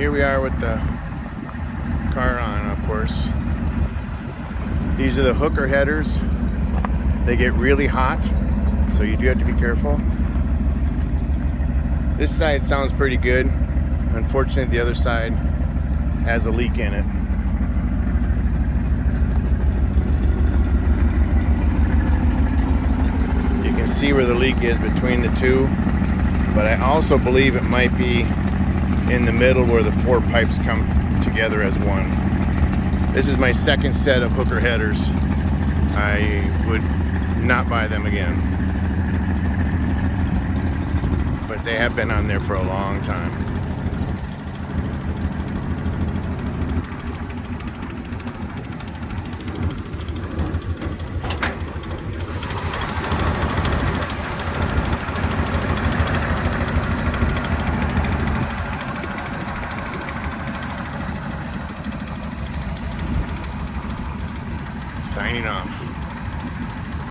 here we are with the car on, of course. These are the hooker headers. They get really hot, so you do have to be careful. This side sounds pretty good. Unfortunately, the other side has a leak in it. You can see where the leak is between the two, but I also believe it might be in the middle where the four pipes come together as one. This is my second set of hooker headers. I would not buy them again, but they have been on there for a long time. Signing off.